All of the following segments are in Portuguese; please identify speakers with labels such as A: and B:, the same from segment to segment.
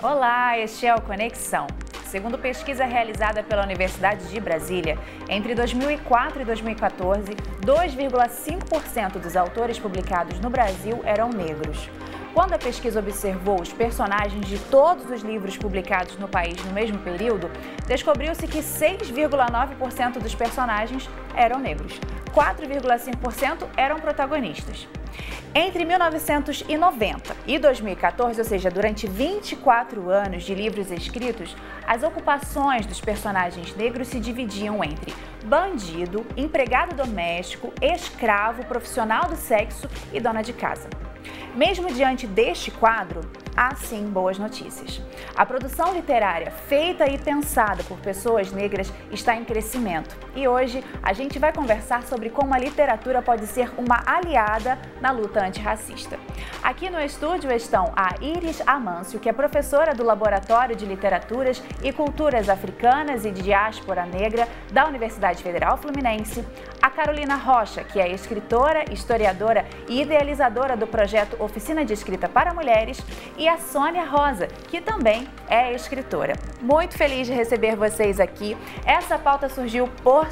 A: Olá, este é o Conexão. Segundo pesquisa realizada pela Universidade de Brasília, entre 2004 e 2014, 2,5% dos autores publicados no Brasil eram negros. Quando a pesquisa observou os personagens de todos os livros publicados no país no mesmo período, descobriu-se que 6,9% dos personagens eram negros, 4,5% eram protagonistas. Entre 1990 e 2014, ou seja, durante 24 anos de livros escritos, as ocupações dos personagens negros se dividiam entre bandido, empregado doméstico, escravo, profissional do sexo e dona de casa. Mesmo diante deste quadro, há sim boas notícias. A produção literária feita e pensada por pessoas negras está em crescimento. E hoje a gente vai conversar sobre como a literatura pode ser uma aliada na luta antirracista. Aqui no estúdio estão a Iris Amâncio, que é professora do Laboratório de Literaturas e Culturas Africanas e de Diáspora Negra da Universidade Federal Fluminense, a Carolina Rocha, que é escritora, historiadora e idealizadora do projeto Oficina de Escrita para Mulheres, e a Sônia Rosa, que também é escritora. Muito feliz de receber vocês aqui. Essa pauta surgiu por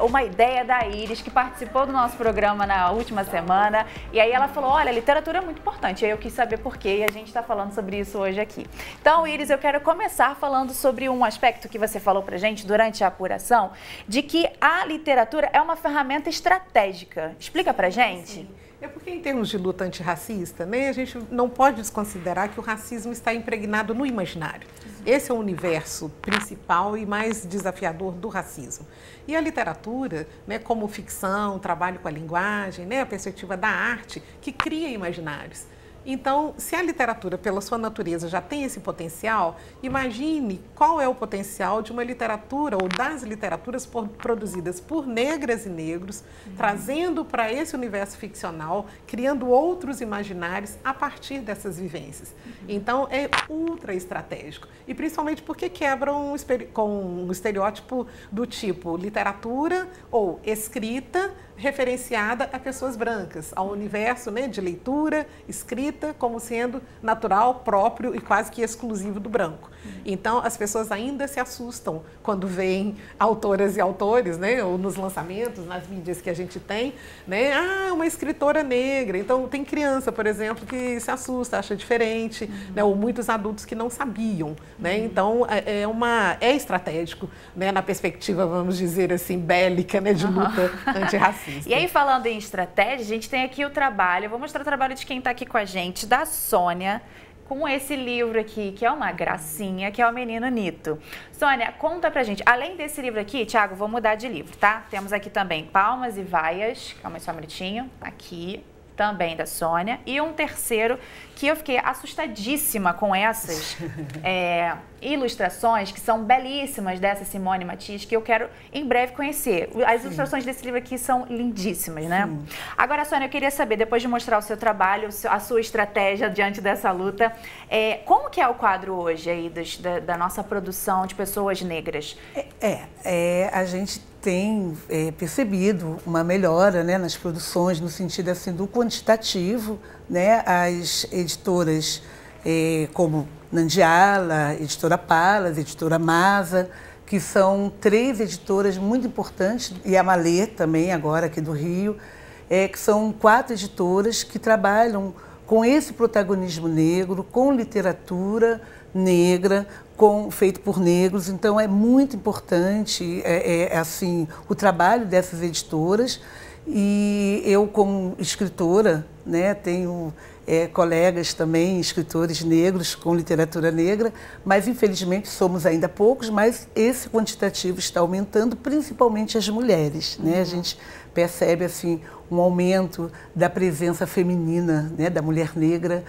A: uma ideia da Iris, que participou do nosso programa na última semana, e aí ela falou, olha, a literatura é muito importante, aí eu quis saber por quê, e a gente está falando sobre isso hoje aqui. Então, Iris, eu quero começar falando sobre um aspecto que você falou pra gente durante a apuração, de que a literatura é uma ferramenta estratégica. Explica pra gente.
B: Sim. É porque, em termos de luta antirracista, né, a gente não pode desconsiderar que o racismo está impregnado no imaginário. Esse é o universo principal e mais desafiador do racismo. E a literatura, né, como ficção, trabalho com a linguagem, né, a perspectiva da arte, que cria imaginários. Então, se a literatura, pela sua natureza, já tem esse potencial, imagine qual é o potencial de uma literatura ou das literaturas produzidas por negras e negros, trazendo para esse universo ficcional, criando outros imaginários a partir dessas vivências. Então, é ultra estratégico. E principalmente porque quebram com um estereótipo do tipo literatura ou escrita referenciada a pessoas brancas, ao universo, né, de leitura, escrita, como sendo natural, próprio e quase que exclusivo do branco. Então, as pessoas ainda se assustam quando veem autoras e autores, né, ou nos lançamentos, nas mídias que a gente tem, né, uma escritora negra. Então, tem criança, por exemplo, que se assusta, acha diferente, né, ou muitos adultos que não sabiam, né. Então, é estratégico, né, na perspectiva, vamos dizer assim, bélica, né, de luta antirracista.
A: E aí, falando em estratégia, a gente tem aqui o trabalho, eu vou mostrar o trabalho de quem está aqui com a gente, da Sônia, com esse livro aqui, que é uma gracinha, que é o Menino Nito. Sônia, conta pra gente, além desse livro aqui, Thiago, vou mudar de livro, tá? Temos aqui também Palmas e Vaias, calma só um minutinho, aqui, também da Sônia, e um terceiro que eu fiquei assustadíssima com essas ilustrações, que são belíssimas, dessa Simone Matias, que eu quero em breve conhecer. As ilustrações desse livro aqui são lindíssimas, né? Sim. Agora, Sônia, eu queria saber, depois de mostrar o seu trabalho, a sua estratégia diante dessa luta, como que é o quadro hoje aí da nossa produção de pessoas negras?
C: A gente tem percebido uma melhora, né, nas produções, no sentido assim, do quantitativo, né? As editoras como Nandiala, Editora Palas, Editora Masa, que são 3 editoras muito importantes, e a Malê também, agora aqui do Rio, que são 4 editoras que trabalham com esse protagonismo negro, com literatura negra, feito por negros. Então, é muito importante assim, o trabalho dessas editoras. E eu, como escritora, né, tenho colegas também, escritores negros com literatura negra, mas infelizmente somos ainda poucos, mas esse quantitativo está aumentando, principalmente as mulheres, né? A gente percebe assim, um aumento da presença feminina, né, da mulher negra,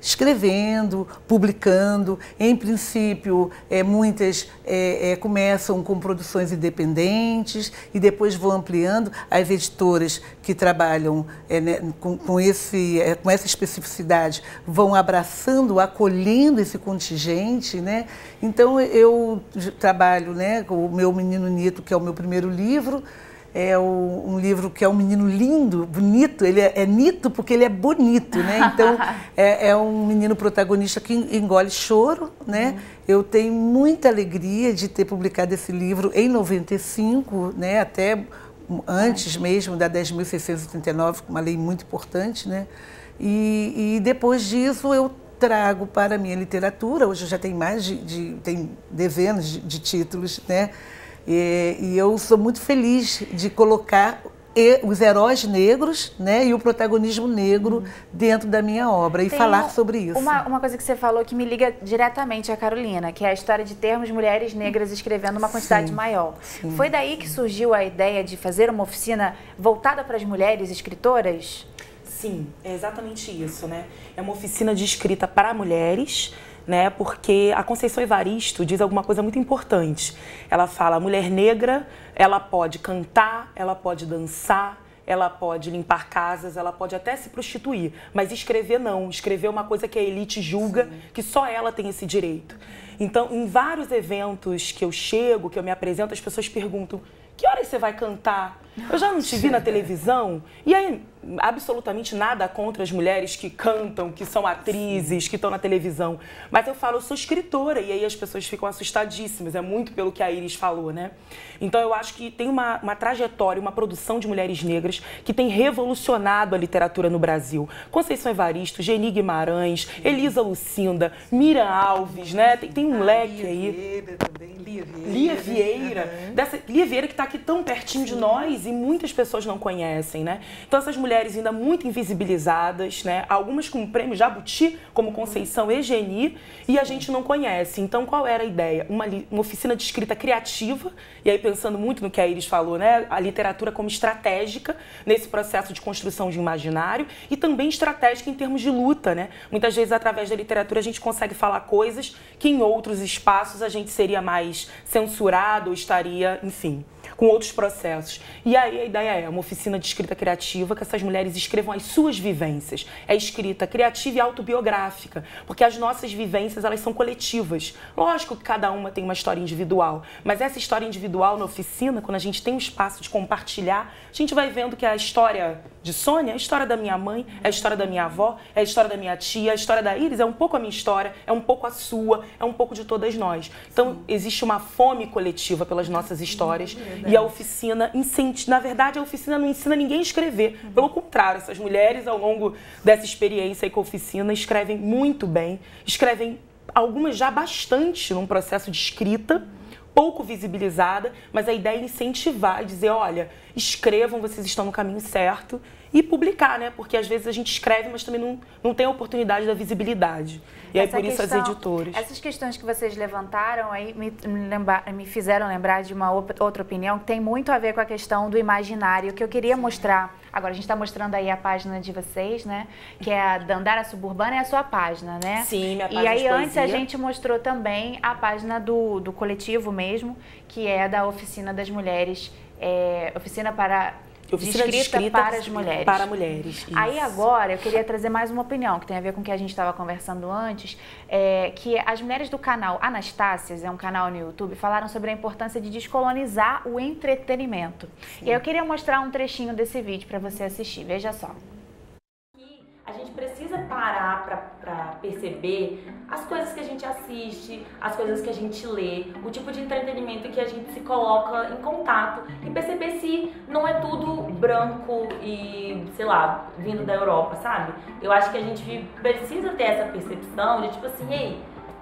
C: escrevendo, publicando. Em princípio, muitas começam com produções independentes e depois vão ampliando. As editoras que trabalham né, com essa especificidade vão abraçando, acolhendo esse contingente, né? Então, eu trabalho, né, com o meu Menino Nito, que é o meu primeiro livro. É um livro que é um menino lindo, bonito. Ele é Nito porque ele é bonito, né? Então, é um menino protagonista que engole choro, né? Eu tenho muita alegria de ter publicado esse livro em 95, né? Até antes mesmo da 10.639, uma lei muito importante, né? E depois disso eu trago para a minha literatura. Hoje eu já tenho tem dezenas de títulos, né? E eu sou muito feliz de colocar os heróis negros, né, e o protagonismo negro dentro da minha obra e falar sobre isso.
A: Uma coisa que você falou que me liga diretamente à Carolina, que é a história de termos mulheres negras escrevendo uma quantidade maior. Sim. Foi daí que surgiu a ideia de fazer uma oficina voltada para as mulheres escritoras?
D: Sim, é exatamente isso, né? É uma oficina de escrita para mulheres, né? Porque a Conceição Evaristo diz alguma coisa muito importante. Ela fala: a mulher negra, ela pode cantar, ela pode dançar, ela pode limpar casas, ela pode até se prostituir, mas escrever não. Escrever é uma coisa que a elite julga que só ela tem esse direito. Então, em vários eventos que eu chego, que eu me apresento, as pessoas perguntam: que horas você vai cantar? Eu já não te vi na televisão? E aí, absolutamente nada contra as mulheres que cantam, que são atrizes, que estão na televisão. Mas eu falo, eu sou escritora, e aí as pessoas ficam assustadíssimas. É muito pelo que a Iris falou, né? Então eu acho que tem uma trajetória, uma produção de mulheres negras que tem revolucionado a literatura no Brasil. Conceição Evaristo, Geni Guimarães, Elisa Lucinda, Miriam Alves, né? Tem um leque aí. Lia Vieira. Lia Vieira que está aqui tão pertinho de nós e muitas pessoas não conhecem, né? Então essas mulheres ainda muito invisibilizadas, né? Algumas com o prêmio Jabuti, como Conceição e Geni, e a gente não conhece. Então qual era a ideia? Uma oficina de escrita criativa, e aí pensando muito no que a Iris falou, né? A literatura como estratégica nesse processo de construção de imaginário e também estratégica em termos de luta, né? Muitas vezes através da literatura a gente consegue falar coisas que em outros espaços a gente seria mais censurado ou estaria, enfim, com outros processos. E aí a ideia é uma oficina de escrita criativa, que essas mulheres escrevam as suas vivências. É escrita criativa e autobiográfica, porque as nossas vivências, elas são coletivas. Lógico que cada uma tem uma história individual, mas essa história individual na oficina, quando a gente tem um espaço de compartilhar, a gente vai vendo que a história de Sônia é a história da minha mãe, é a história da minha avó, é a história da minha tia, a história da Iris é um pouco a minha história, é um pouco a sua, é um pouco de todas nós. Então, existe uma fome coletiva pelas nossas histórias e a oficina, na verdade, a oficina não ensina ninguém a escrever. Pelo contrário, essas mulheres, ao longo dessa experiência aí com a oficina, escrevem muito bem, escrevem algumas já bastante num processo de escrita, pouco visibilizada, mas a ideia é incentivar, dizer, olha, escrevam, vocês estão no caminho certo, e publicar, né? Porque às vezes a gente escreve, mas também não tem a oportunidade da visibilidade. E aí, por isso, as editoras.
A: Essas questões que vocês levantaram aí me fizeram lembrar de uma outra opinião que tem muito a ver com a questão do imaginário, que eu queria mostrar. Agora, a gente está mostrando aí a página de vocês, né? Que é a Dandara Suburbana, é a sua página, né?
D: Sim, minha página.
A: E aí,
D: de
A: antes,
D: poesia.
A: a gente mostrou também a página do coletivo mesmo, que é da Oficina das Mulheres, Oficina de escrita para as mulheres.
D: Para mulheres. Isso.
A: Aí agora eu queria trazer mais uma opinião, que tem a ver com o que a gente estava conversando antes, que as mulheres do canal Anastácias, é um canal no YouTube, falaram sobre a importância de descolonizar o entretenimento. Sim. E aí eu queria mostrar um trechinho desse vídeo para você assistir, veja só.
E: A gente precisa parar para perceber as coisas que a gente assiste, as coisas que a gente lê, o tipo de entretenimento que a gente se coloca em contato e perceber se não é tudo branco e, sei lá, vindo da Europa, sabe? Eu acho que a gente precisa ter essa percepção de tipo assim, ei,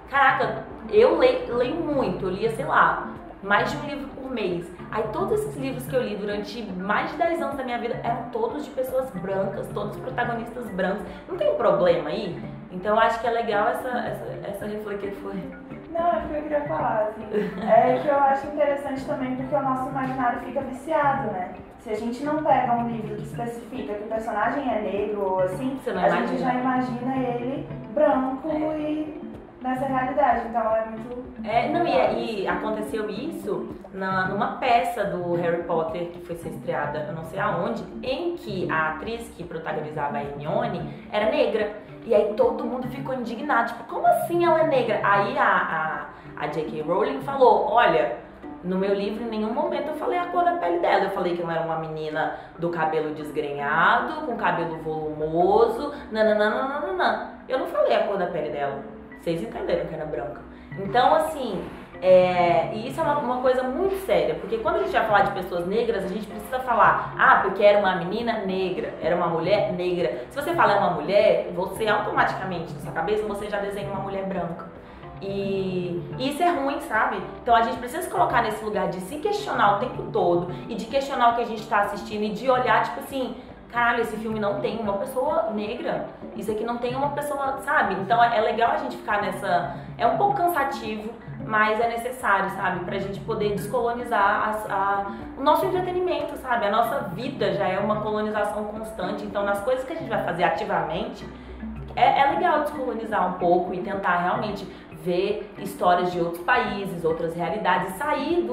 E: caraca, eu leio muito, eu lia, sei lá, mais de um livro por mês. Aí todos esses livros que eu li durante mais de 10 anos da minha vida eram todos de pessoas brancas, todos protagonistas brancos. Não tem um problema aí? Então eu acho que é legal essa reflexão que foi
F: Não, é o que eu queria falar, assim. É que eu acho interessante também porque o nosso imaginário fica viciado, né? Se a gente não pega um livro que especifica que o personagem é negro ou assim, a gente já imagina ele branco e nessa realidade. Então é muito...
E: E aconteceu isso numa peça do Harry Potter que foi ser estreada, eu não sei aonde, em que a atriz que protagonizava a Hermione era negra. E aí todo mundo ficou indignado, tipo, como assim ela é negra? Aí a J.K. Rowling falou, olha, no meu livro em nenhum momento eu falei a cor da pele dela. Eu falei que ela era uma menina do cabelo desgrenhado, com cabelo volumoso, nananana. Eu não falei a cor da pele dela. Vocês entenderam que era branca. Então, assim, e isso é uma coisa muito séria, porque quando a gente vai falar de pessoas negras, a gente precisa falar, porque era uma menina negra, era uma mulher negra. Se você fala é uma mulher, você automaticamente, na sua cabeça, você já desenha uma mulher branca. E isso é ruim, sabe? Então a gente precisa se colocar nesse lugar de se questionar o tempo todo e de questionar o que a gente tá assistindo e de olhar, tipo assim, caralho, esse filme não tem uma pessoa negra, isso aqui não tem uma pessoa, sabe? Então é legal a gente ficar nessa... É um pouco cansativo, mas é necessário, sabe? Pra gente poder descolonizar o nosso entretenimento, sabe? A nossa vida já é uma colonização constante, então nas coisas que a gente vai fazer ativamente, é legal descolonizar um pouco e tentar realmente ver histórias de outros países, outras realidades, e sair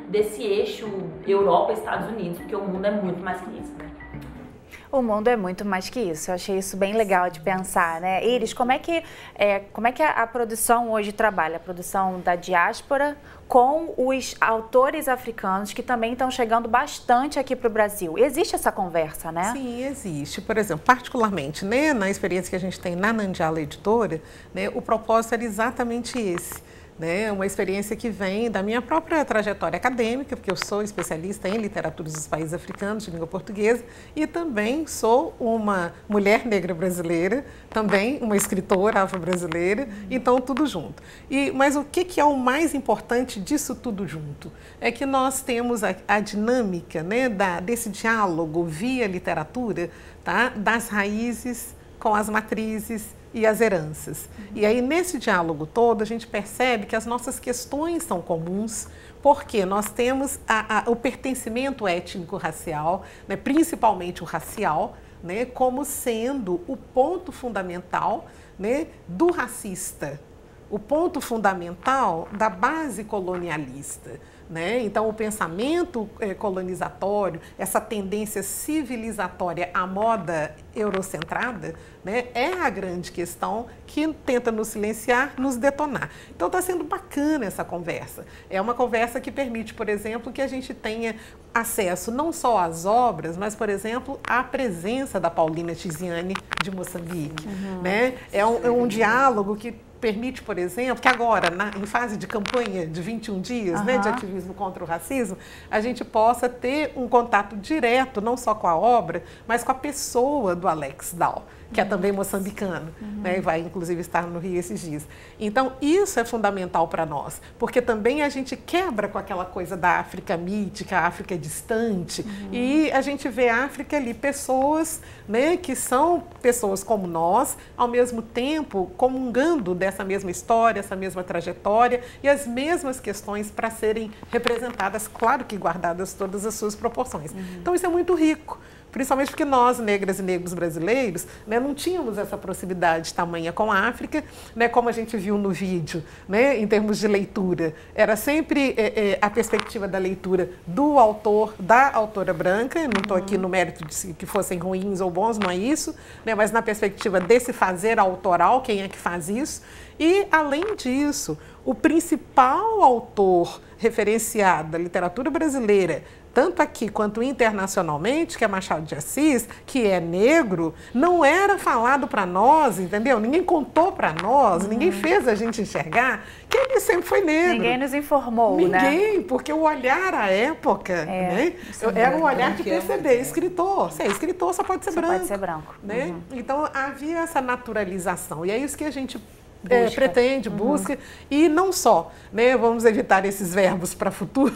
E: desse eixo Europa e Estados Unidos, porque o mundo é muito mais que isso, né?
A: O mundo é muito mais que isso. Eu achei isso bem legal de pensar, né? Iris, como é que a produção hoje trabalha? A produção da diáspora com os autores africanos que também estão chegando bastante aqui para o Brasil. Existe essa conversa, né?
B: Sim, existe. Por exemplo, particularmente, né, na experiência que a gente tem na Nandiala Editora, né, o propósito era exatamente esse. Né, uma experiência que vem da minha própria trajetória acadêmica, porque eu sou especialista em literatura dos países africanos de língua portuguesa e também sou uma mulher negra brasileira, também uma escritora afro-brasileira, então tudo junto. Mas o que é o mais importante disso tudo junto? É que nós temos a dinâmica, né, desse diálogo via literatura, tá, das raízes com as matrizes e as heranças. E aí, nesse diálogo todo, a gente percebe que as nossas questões são comuns, porque nós temos o pertencimento étnico-racial, né, principalmente o racial, né, como sendo o ponto fundamental, né, do racista, o ponto fundamental da base colonialista. Né? Então, o pensamento colonizatório, essa tendência civilizatória à moda eurocentrada, né, é a grande questão que tenta nos silenciar, nos detonar. Então, está sendo bacana essa conversa. É uma conversa que permite, por exemplo, que a gente tenha acesso não só às obras, mas, por exemplo, à presença da Paulina Tiziane de Moçambique. Né? É um diálogo que permite, por exemplo, que agora, em fase de campanha de 21 dias, né, de ativismo contra o racismo, a gente possa ter um contato direto, não só com a obra, mas com a pessoa do Alex Dal, que é também moçambicano, né, e vai inclusive estar no Rio esses dias. Então, isso é fundamental para nós, porque também a gente quebra com aquela coisa da África mítica, a África distante, e a gente vê a África ali, pessoas, né, que são pessoas como nós, ao mesmo tempo comungando dessa mesma história, essa mesma trajetória e as mesmas questões para serem representadas, claro que guardadas todas as suas proporções. Então, isso é muito rico. Principalmente porque nós, negras e negros brasileiros, né, não tínhamos essa proximidade tamanha com a África, né, como a gente viu no vídeo, né, em termos de leitura. Era sempre a perspectiva da leitura do autor, da autora branca, não estou aqui no mérito de que fossem ruins ou bons, não é isso, né, mas na perspectiva desse fazer autoral, quem é que faz isso. E, além disso, o principal autor referenciado da literatura brasileira, tanto aqui quanto internacionalmente, que é Machado de Assis, que é negro, não era falado para nós, entendeu? Ninguém contou para nós, ninguém fez a gente enxergar que ele sempre foi negro.
A: Ninguém nos informou, né?
B: Ninguém, porque o olhar à época, né, era um olhar de perceber, escritor. Se é escritor, só pode ser branco.
A: Pode ser branco.
B: Né? Então, havia essa naturalização, e é isso que a gente pretende, busca, e não só, né? Vamos evitar esses verbos para futuro,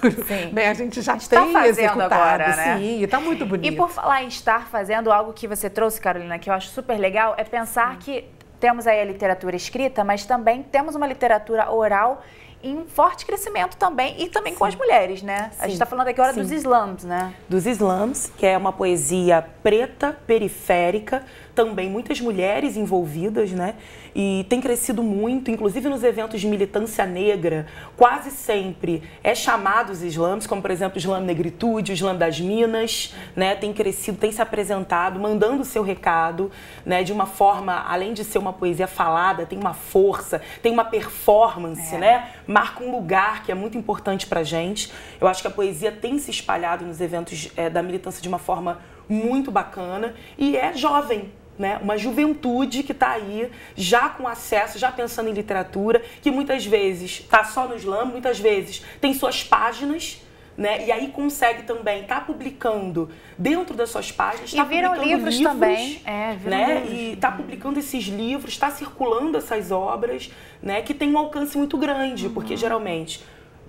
B: né? A gente já tem executado, agora, né? Sim, está muito bonito.
A: E por falar em estar fazendo, algo que você trouxe, Carolina, que eu acho super legal, é pensar que temos aí a literatura escrita, mas também temos uma literatura oral em forte crescimento também, e também com as mulheres, né? A gente está falando aqui agora dos slams, né?
D: Dos slams, que é uma poesia preta, periférica, também muitas mulheres envolvidas, né? E tem crescido muito, inclusive nos eventos de militância negra, quase sempre é chamado os slams, como por exemplo o Slam Negritude, o Slam das Minas, né? Tem crescido, tem se apresentado, mandando o seu recado, né? De uma forma, além de ser uma poesia falada, tem uma força, tem uma performance, né? Marca um lugar que é muito importante pra gente. Eu acho que a poesia tem se espalhado nos eventos da militância de uma forma muito bacana e é jovem, né? Uma juventude que está aí, já com acesso, já pensando em literatura, que muitas vezes está só no slam, muitas vezes tem suas páginas, né? E aí consegue também estar publicando dentro das suas páginas.
A: E viram livros também.
D: Né? Livros. E está publicando esses livros, está circulando essas obras, né? Que tem um alcance muito grande, porque geralmente,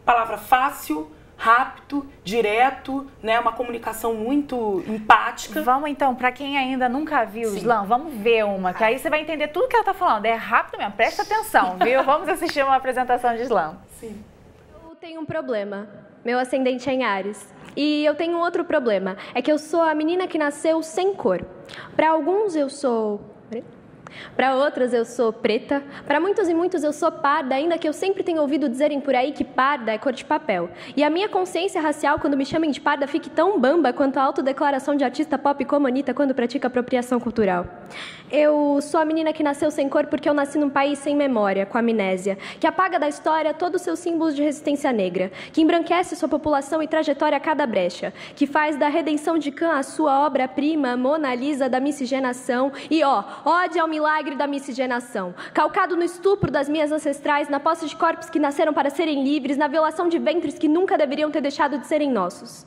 D: palavra fácil, rápido, direto, né? Uma comunicação muito empática.
A: Vamos então, para quem ainda nunca viu o slam, vamos ver uma, que aí você vai entender tudo que ela está falando. É rápido mesmo, presta atenção, viu? Vamos assistir uma apresentação de slam.
G: Sim. Eu tenho um problema. Meu ascendente é em Áries. E eu tenho outro problema. É que eu sou a menina que nasceu sem cor. Para alguns eu sou... Para outros eu sou preta, para muitos e muitos eu sou parda, ainda que eu sempre tenha ouvido dizerem por aí que parda é cor de papel. E a minha consciência racial, quando me chamem de parda, fique tão bamba quanto a autodeclaração de artista pop como Anitta quando pratica apropriação cultural. Eu sou a menina que nasceu sem cor porque eu nasci num país sem memória, com amnésia, que apaga da história todos os seus símbolos de resistência negra, que embranquece sua população e trajetória a cada brecha, que faz da redenção de Khan a sua obra-prima, Mona Lisa da miscigenação e, ódio ao milagre da miscigenação, calcado no estupro das minhas ancestrais, na posse de corpos que nasceram para serem livres, na violação de ventres que nunca deveriam ter deixado de serem nossos.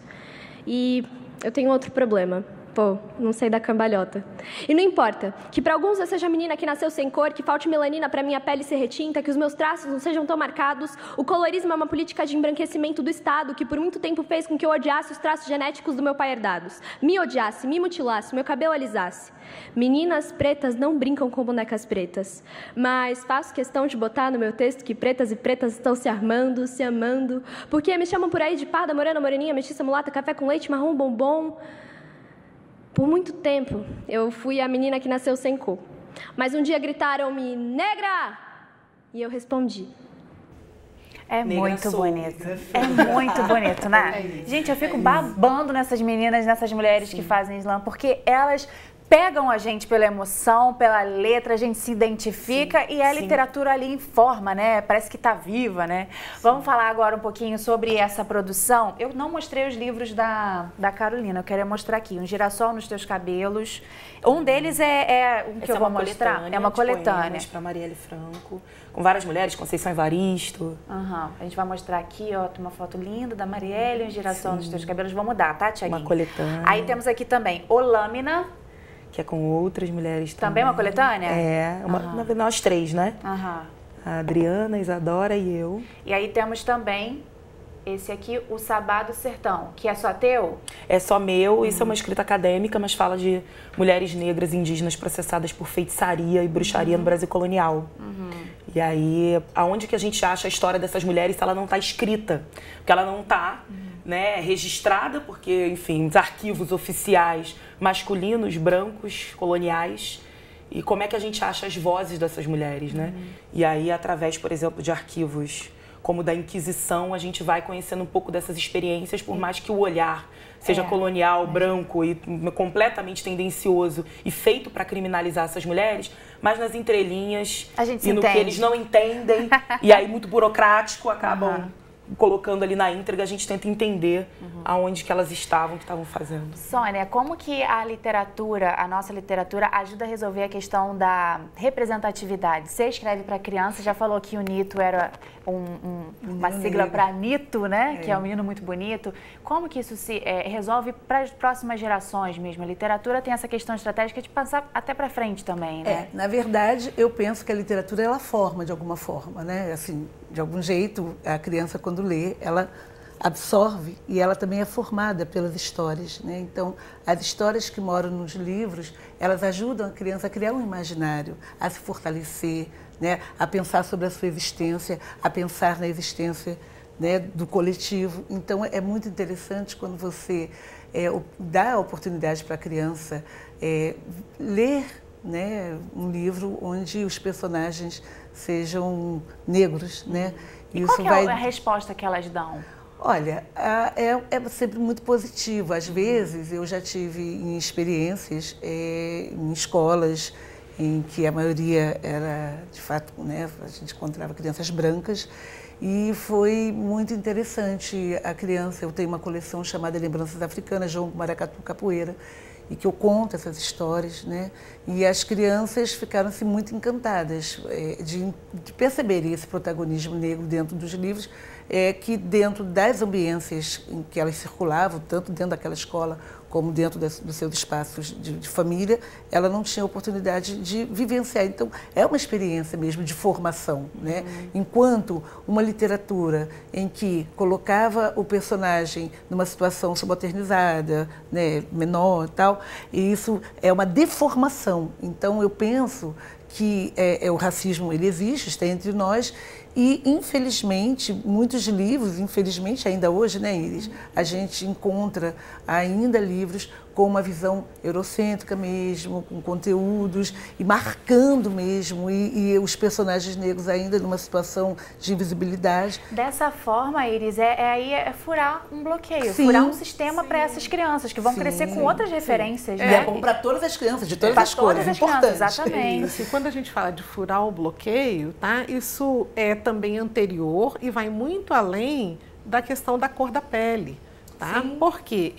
G: E eu tenho outro problema. Pô, não sei da cambalhota. E não importa, que para alguns eu seja a menina que nasceu sem cor, que falte melanina para minha pele ser retinta, que os meus traços não sejam tão marcados. O colorismo é uma política de embranquecimento do Estado que por muito tempo fez com que eu odiasse os traços genéticos do meu pai herdados. Me odiasse, me mutilasse, meu cabelo alisasse. Meninas pretas não brincam com bonecas pretas, mas faço questão de botar no meu texto que pretas e pretas estão se armando, se amando, porque me chamam por aí de parda, morena, moreninha, mestiça, mulata, café com leite, marrom, bombom. Por muito tempo, eu fui a menina que nasceu sem cor. Mas um dia gritaram-me, negra! E eu respondi.
A: É muito bonito. É muito bonito, né? Gente, eu fico babando nessas meninas, nessas mulheres que fazem slam, porque elas pegam a gente pela emoção, pela letra, a gente se identifica e a literatura ali informa, né? Parece que tá viva, né? Vamos falar agora um pouquinho sobre essa produção. Eu não mostrei os livros da Carolina, eu quero mostrar aqui. Um Girassol nos Teus Cabelos. Um deles é um que eu vou mostrar. É uma coletânea.
D: Para Marielle Franco, com várias mulheres, Conceição Evaristo.
A: A gente vai mostrar aqui, ó, tem uma foto linda da Marielle, um Girassol nos Teus Cabelos. Vamos mudar, tá, Thiaguinho?
D: Uma coletânea.
A: Aí temos aqui também O Lâmina,
D: que é com outras mulheres também.
A: Também uma coletânea?
D: Nós três, né? A Adriana, a Isadora e eu.
A: E aí temos também esse aqui, O Sabá do Sertão, que é só teu?
D: É só meu, isso é uma escrita acadêmica, mas fala de mulheres negras indígenas processadas por feitiçaria e bruxaria no Brasil colonial. E aí, aonde que a gente acha a história dessas mulheres se ela não está escrita? Porque ela não está né, registrada, porque, enfim, os arquivos oficiais masculinos, brancos, coloniais. E como é que a gente acha as vozes dessas mulheres, né? E aí, através, por exemplo, de arquivos como da Inquisição, a gente vai conhecendo um pouco dessas experiências, por mais que o olhar seja colonial, branco e completamente tendencioso e feito para criminalizar essas mulheres, mas nas entrelinhas e no que eles não entendem, e aí muito burocrático, acabam colocando ali na íntegra, a gente tenta entender aonde que elas estavam, o que estavam fazendo.
A: Sônia, como que a literatura, a nossa literatura, ajuda a resolver a questão da representatividade? Você escreve para criança, já falou que o Nito era uma sigla para Nito, né? Que é um menino muito bonito. Como que isso se resolve para as próximas gerações mesmo? A literatura tem essa questão estratégica de passar até para frente também, né?
C: Na verdade, eu penso que a literatura, ela forma de alguma forma, né? Assim, de algum jeito, a criança, quando lê, ela absorve e ela também é formada pelas histórias, né? Então, as histórias que moram nos livros, elas ajudam a criança a criar um imaginário, a se fortalecer, né? A pensar sobre a sua existência, a pensar na existência, né, do coletivo. Então, é muito interessante quando você dá a oportunidade para a criança ler, né, um livro onde os personagens sejam negros, né?
A: E isso qual que é a resposta que elas dão?
C: Olha, é sempre muito positivo. Às vezes, eu já tive em experiências em escolas em que a maioria era, de fato, né, a gente encontrava crianças brancas, e foi muito interessante. A criança, eu tenho uma coleção chamada Lembranças Africanas, João Maracatu Capoeira, e que eu conto essas histórias, né? E as crianças ficaram-se muito encantadas de perceberem esse protagonismo negro dentro dos livros, que dentro das ambiências em que elas circulavam, tanto dentro daquela escola como dentro dos seus espaços de família, ela não tinha oportunidade de vivenciar. Então, é uma experiência mesmo de formação, né? Enquanto uma literatura em que colocava o personagem numa situação subalternizada, né, menor e tal, e isso é uma deformação. Então, eu penso que o racismo, ele existe, está entre nós, e, infelizmente, muitos livros, infelizmente ainda hoje, né, Iris, a gente encontra ainda livros com uma visão eurocêntrica mesmo, com conteúdos e marcando mesmo, e os personagens negros ainda numa situação de invisibilidade.
A: Dessa forma, Iris, é furar um bloqueio,
C: sim,
A: furar um sistema para essas crianças que vão crescer com outras referências.
C: Né?
A: E é
C: bom para todas as crianças, de todas as cores,
A: crianças, exatamente.
B: E quando a gente fala de furar o bloqueio, tá? Isso é também anterior e vai muito além da questão da cor da pele. Tá? Porque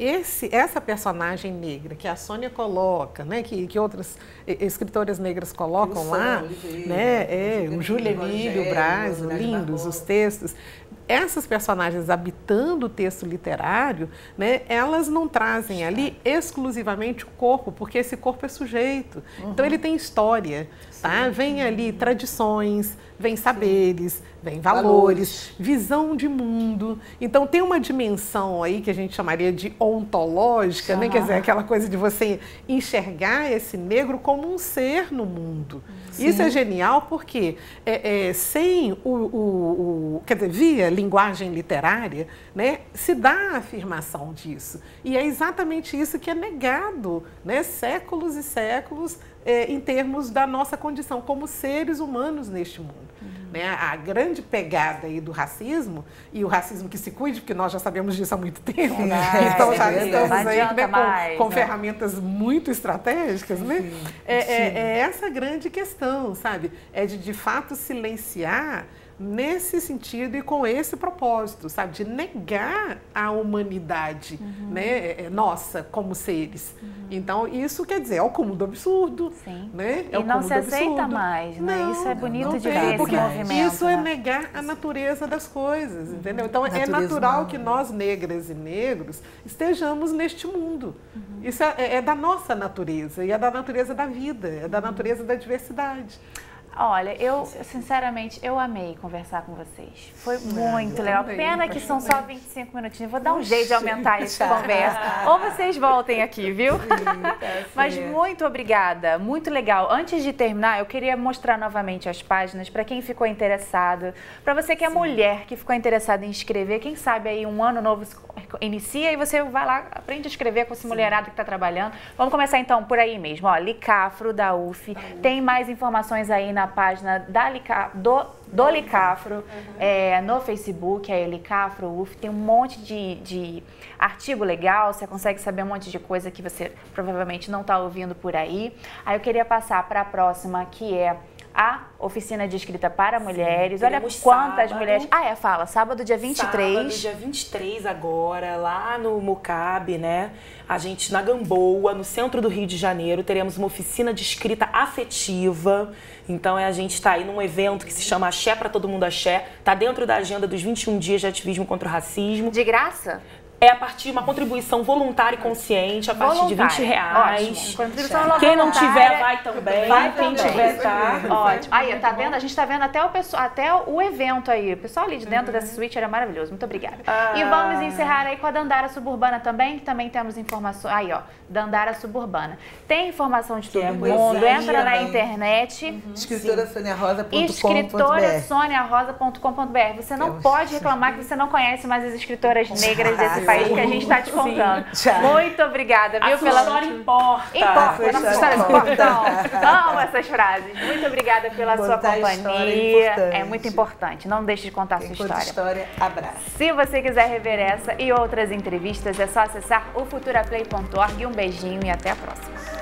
B: essa personagem negra que a Sônia coloca, né, que outras escritoras negras colocam lá, né, o Júlio Emílio Braz, lindos os textos, essas personagens habitando o texto literário, né, elas não trazem ali exclusivamente o corpo, porque esse corpo é sujeito. Então ele tem história, tá? Vem ali tradições, vem saberes, vem valores, visão de mundo. Então tem uma dimensão aí que a gente chamaria de ontológica, né? Quer dizer, aquela coisa de você enxergar esse negro como um ser no mundo. Isso é genial porque sem quer dizer, via linguagem literária, né, se dá a afirmação disso. E é exatamente isso que é negado, né, séculos e séculos, em termos da nossa condição como seres humanos neste mundo. Né? A grande pegada aí do racismo, e o racismo que se cuide, porque nós já sabemos disso há muito tempo, então já estamos aí, né, com ferramentas muito estratégicas, né? É essa grande questão, sabe? É de fato silenciar nesse sentido e com esse propósito, sabe? De negar a humanidade, né, nossa, como seres. Então, isso quer dizer, é o cúmulo do absurdo. Né?
A: E não se aceita mais, né? Não, isso é bonito de ver esse movimento.
B: Isso é negar a natureza das coisas, entendeu? Então, é natural que nós, negras e negros, estejamos neste mundo. Isso é da nossa natureza, e é da natureza da vida, é da natureza da diversidade.
A: Olha, eu, sinceramente, eu amei conversar com vocês. Foi muito legal. Pena que são só 25 minutinhos. Vou dar um jeito de aumentar essa conversa. Ou vocês voltem aqui, viu? Mas muito obrigada. Muito legal. Antes de terminar, eu queria mostrar novamente as páginas para quem ficou interessado. Para você que é mulher, que ficou interessada em escrever, quem sabe aí um ano novo inicia e você vai lá, aprende a escrever com essa mulherada que está trabalhando. Vamos começar então por aí mesmo. Ó, Licafro, da UF. Tem mais informações aí na página do Licafro, no Facebook, é Licafro UF, tem um monte de artigo legal, você consegue saber um monte de coisa que você provavelmente não está ouvindo por aí. Aí eu queria passar para a próxima, que é a oficina de escrita para mulheres. Olha quantas mulheres... fala, sábado dia 23.
D: Sábado dia 23 agora, lá no Mucabe, né? A gente, na Gamboa, no centro do Rio de Janeiro, teremos uma oficina de escrita afetiva. Então, a gente está aí num evento que se chama Axé para Todo Mundo Axé. Está dentro da agenda dos 21 dias de ativismo contra o racismo.
A: De graça?
D: É a partir de uma contribuição voluntária e consciente, a partir de R$20.
A: Ótimo. Contribuição
D: Quem não tiver, vai também. Quem tiver, tá.
A: Ótimo. Aí, tá vendo? A gente tá vendo até o evento aí. O pessoal ali de dentro dessa suíte era maravilhoso. Muito obrigada. E vamos encerrar aí com a Dandara Suburbana também, que também temos informações. Aí, ó, Dandara Suburbana. Tem informação de todo mundo. Entra na internet.
C: escritorasoniarosa.com.br.
A: escritorasoniarosa.com.br. Você não pode reclamar que você não conhece mais as escritoras negras desse país que a gente está te contando. Muito obrigada, viu?
D: Pela história importa.
A: Importa, nossas histórias importam. Amo essas frases. Muito obrigada pela sua companhia. É muito importante. Não deixe de contar a sua história.
C: Abraço.
A: Se você quiser rever essa e outras entrevistas, é só acessar o futuraplay.org. Um beijinho e até a próxima.